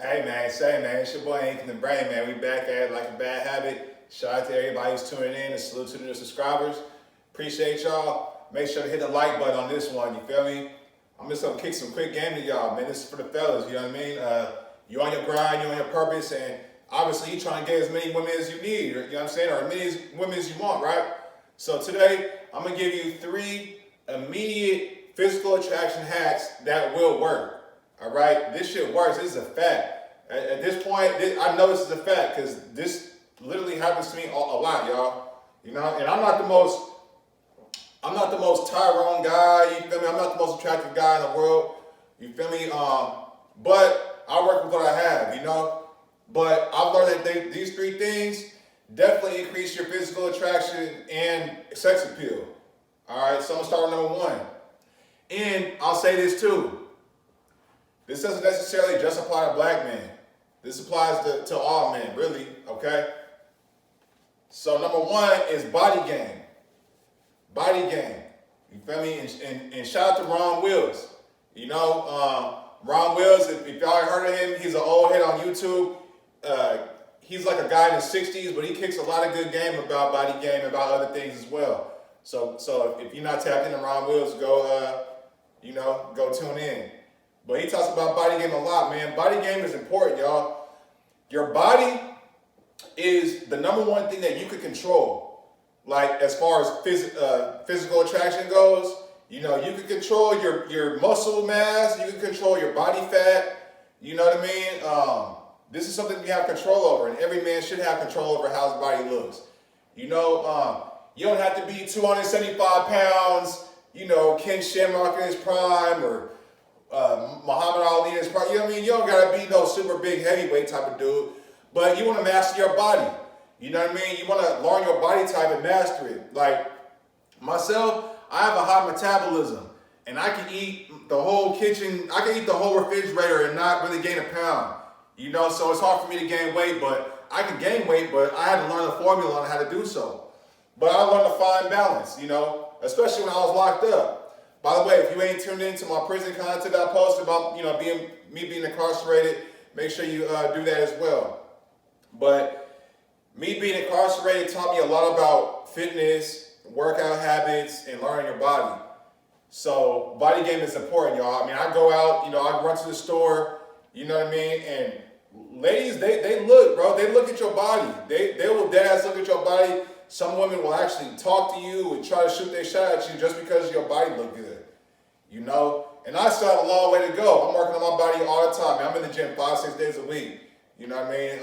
Hey man, say man, it's your boy Ink the Brain, man. We back at it like a bad habit. Shout out to everybody who's tuning in and salute to the new subscribers. Appreciate y'all. Make sure to hit the like button on this one, you feel me? I'm just gonna kick some quick game to y'all, man. This is for the fellas, you know what I mean? You on your grind, you on your purpose, and obviously you trying to get as many women as you need, you know what I'm saying? Or as many women as you want, right? So today, I'm gonna give you 3 immediate physical attraction hacks that will work. All right, this shit works. This is a fact. At this point, I know this is a fact because this literally happens to me a lot, y'all. You know, and I'm not the most Tyrone guy. You feel me? I'm not the most attractive guy in the world. You feel me? But I work with what I have. You know, but I've learned that these 3 things definitely increase your physical attraction and sex appeal. All right, so I'm gonna start with number 1, and I'll say this too. This doesn't necessarily just apply to black men. This applies to all men, really, okay? So number 1 is body game. Body game. You feel me? And shout out to Ron Wills. You know, Ron Wills, if y'all heard of him, he's an old head on YouTube. He's like a guy in his 60s, but he kicks a lot of good game about body game, about other things as well. So if you're not tapped into Ron Wills, go tune in. But he talks about body game a lot, man. Body game is important, y'all. Your body is the number 1 thing that you could control. Like, as far as physical attraction goes, you know, you can control your muscle mass, you can control your body fat, you know what I mean? This is something you have control over, and every man should have control over how his body looks. You know, you don't have to be 275 pounds, you know, Ken Shamrock in his prime, or Muhammad Ali is part, you know what I mean? You don't gotta be no super big heavyweight type of dude, but you wanna master your body. You know what I mean? You wanna learn your body type and master it. Like myself, I have a high metabolism, and I can eat the whole kitchen, I can eat the whole refrigerator and not really gain a pound. You know, so it's hard for me to gain weight, but I can gain weight, but I had to learn the formula on how to do so. But I learned to find balance, you know, especially when I was locked up. By the way, if you ain't tuned into my prison content I post about, you know, being incarcerated, make sure you do that as well. But me being incarcerated taught me a lot about fitness, workout habits, and learning your body. So body game is important, y'all. I mean, I go out, you know, I run to the store, you know what I mean? And ladies, they look, bro. They look at your body. They will dead ass look at your body. Some women will actually talk to you and try to shoot their shot at you just because your body look good, you know? And I still have a long way to go. I'm working on my body all the time. I'm in the gym 5-6 days a week, you know what I mean?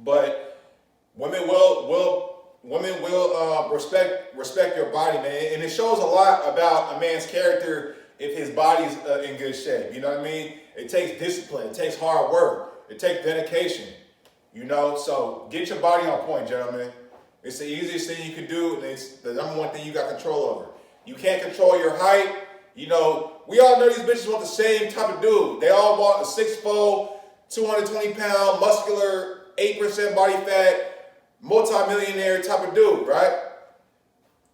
But women will respect your body, man. And it shows a lot about a man's character if his body's in good shape, you know what I mean? It takes discipline, it takes hard work, it takes dedication, you know? So get your body on point, gentlemen. It's the easiest thing you can do, and it's the number 1 thing you got control over. You can't control your height. You know, we all know these bitches want the same type of dude. They all want a 6'4", 220-pound, muscular, 8% body fat, multi-millionaire type of dude, right?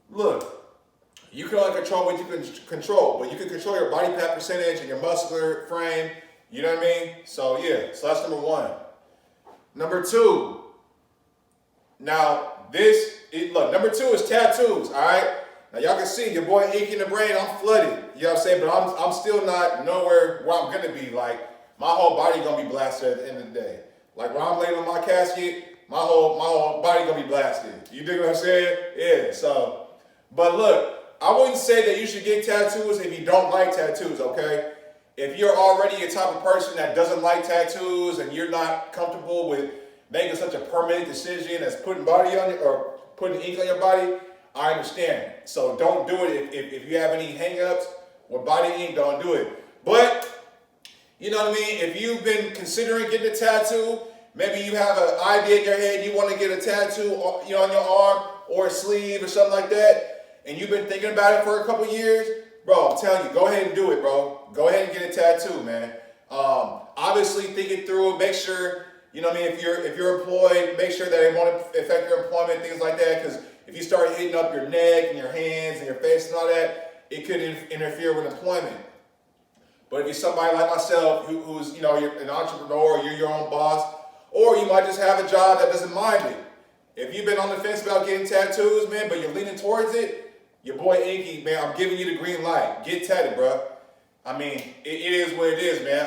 Look, you can only control what you can control, but you can control your body fat percentage and your muscular frame. You know what I mean? So yeah, so that's number 1. Number 2. Now, number 2 is tattoos, all right? Now, y'all can see, your boy Ink in the Brain, I'm flooded, you know what I'm saying? But I'm still not nowhere where I'm gonna be. Like, my whole body gonna be blasted at the end of the day. Like, when I'm laying on my casket, my whole body gonna be blasted. You dig what I'm saying? Yeah, so, but look, I wouldn't say that you should get tattoos if you don't like tattoos, okay? If you're already a type of person that doesn't like tattoos and you're not comfortable with making such a permanent decision as putting body on you or putting ink on your body, I understand. So don't do it if you have any hang-ups with body ink, don't do it. But, you know what I mean? If you've been considering getting a tattoo, maybe you have an idea in your head, you want to get a tattoo, you know, on your arm or a sleeve or something like that, and you've been thinking about it for a couple years, bro, I'm telling you, go ahead and do it, bro. Go ahead and get a tattoo, man. Obviously, think it through, make sure. You know what I mean? If you're employed, make sure that it won't affect your employment, things like that. Because if you start hitting up your neck and your hands and your face and all that, it could interfere with employment. But if you're somebody like myself who's, you know, you're an entrepreneur, you're your own boss, or you might just have a job that doesn't mind it. If you've been on the fence about getting tattoos, man, but you're leaning towards it, your boy Inky, man, I'm giving you the green light. Get tatted, bro. I mean, it is what it is, man.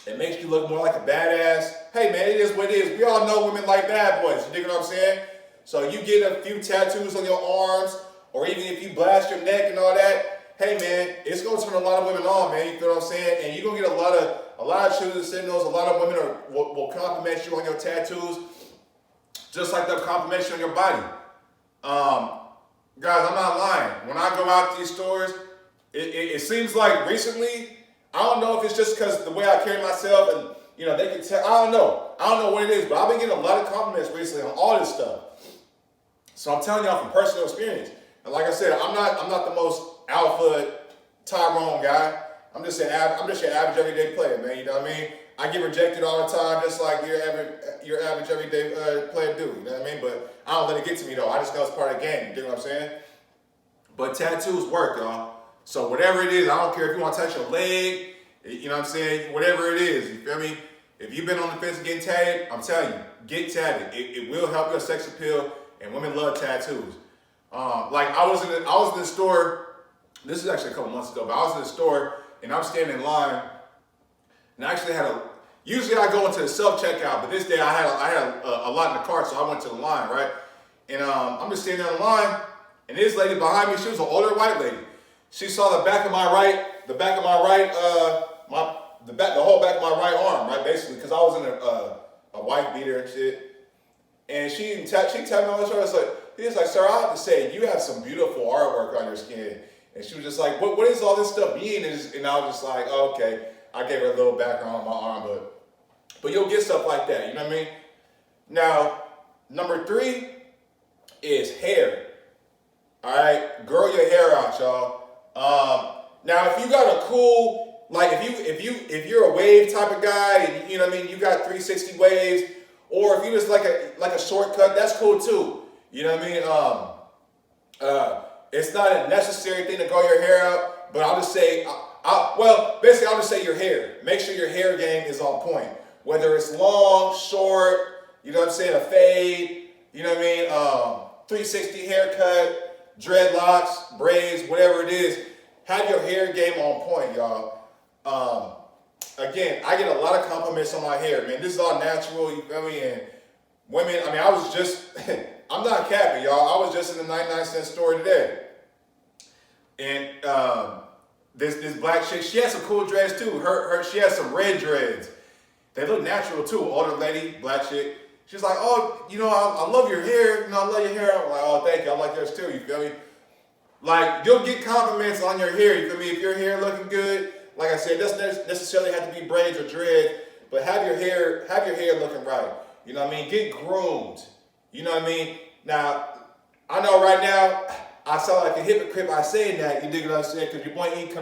It makes you look more like a badass. Hey, man, it is what it is. We all know women like bad boys. You dig what I'm saying? So you get a few tattoos on your arms, or even if you blast your neck and all that, hey, man, it's going to turn a lot of women on, man. You know what I'm saying? And you're going to get a lot of choosing signals. A lot of women will compliment you on your tattoos, just like they'll compliment you on your body. Guys, I'm not lying. When I go out to these stores, it seems like recently, I don't know if it's just because the way I carry myself and, you know, they can tell, I don't know what it is, but I've been getting a lot of compliments recently on all this stuff. So I'm telling y'all from personal experience. And like I said, I'm not the most alpha Tyrone guy. I'm just your average everyday player, man. You know what I mean? I get rejected all the time, just like your average everyday player do. You know what I mean? But I don't let it get to me though. I just know it's part of the game. You know what I'm saying? But tattoos work, y'all. So whatever it is, I don't care if you want to touch your leg, you know what I'm saying? Whatever it is, you feel me? If you've been on the fence getting tatted, I'm telling you, get tatted. It will help your sex appeal, and women love tattoos. Like I was in the store. This is actually a couple months ago, but I was in the store and I'm standing in line, and I actually usually I go into the self-checkout, but this day I had a lot in the cart, so I went to the line, right? And I'm just standing there in line, and this lady behind me, she was an older white lady. She saw the whole back of my right arm, right, basically, because I was in a white beater and shit. And she tapped me on the shoulder. He was like, sir, I have to say, you have some beautiful artwork on your skin. And she was just like, what does all this stuff mean? And I was just like, oh, okay. I gave her a little background on my arm, but you'll get stuff like that, you know what I mean? Now, number 3 is hair. All right, grow your hair out, y'all. Now, if you got a cool, like if you're a wave type of guy, and you know what I mean, you got 360 waves, or if you just like a shortcut, that's cool too. You know what I mean? It's not a necessary thing to grow your hair out, but I'll just say, I'll just say your hair. Make sure your hair game is on point. Whether it's long, short, you know what I'm saying, a fade, you know what I mean, 360 haircut, dreadlocks, braids, whatever it is, have your hair game on point, y'all. Again, I get a lot of compliments on my hair, man. This is all natural, you feel me? And women, I mean, I was just, I'm not capping, y'all. I was just in the 99-cent store today. And this black chick, she has some cool dreads too. She has some red dreads. They look natural too. Older lady, black chick. She's like, oh, you know, I love your hair. You know, I love your hair. I'm like, oh, thank you. I like yours too. You feel me? Like, you'll get compliments on your hair. You feel me? If your hair looking good, like I said, it doesn't necessarily have to be braids or dreads, but have your hair looking right. You know what I mean? Get groomed. You know what I mean? Now, I know right now I sound like a hypocrite by saying that. You dig what I'm saying? Because your boy Inky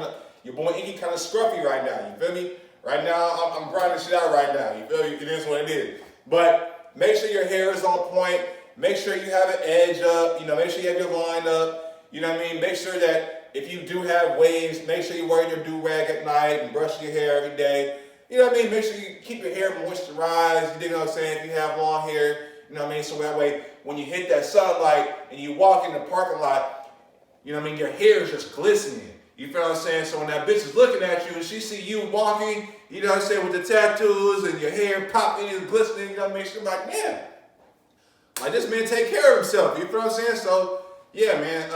kind of scruffy right now. You feel me? Right now, I'm grinding shit out right now. You feel me? It is what it is. But make sure your hair is on point. Make sure you have an edge up. You know, make sure you have your line up. You know what I mean? Make sure that if you do have waves, make sure you're wearing your do-rag at night and brush your hair every day. You know what I mean? Make sure you keep your hair moisturized. You dig what I'm saying? If you have long hair, you know what I mean? So that way, when you hit that sunlight and you walk in the parking lot, you know what I mean? Your hair is just glistening. You feel what I'm saying? So when that bitch is looking at you and she see you walking, you know what I'm saying, with the tattoos and your hair popping and glistening, you know what I mean? She's like, man, like this man take care of himself. You feel what I'm saying? So, yeah, man.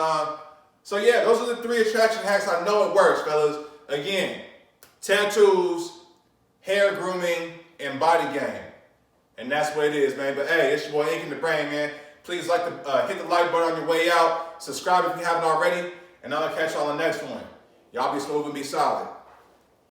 So, yeah, those are the 3 attraction hacks. I know it works, fellas. Again, tattoos, hair grooming, and body game. And that's what it is, man. But, hey, it's your boy Inky the Brain, man. Please hit the like button on your way out. Subscribe if you haven't already. And I'm going to catch y'all on the next one. Y'all be smooth and be solid.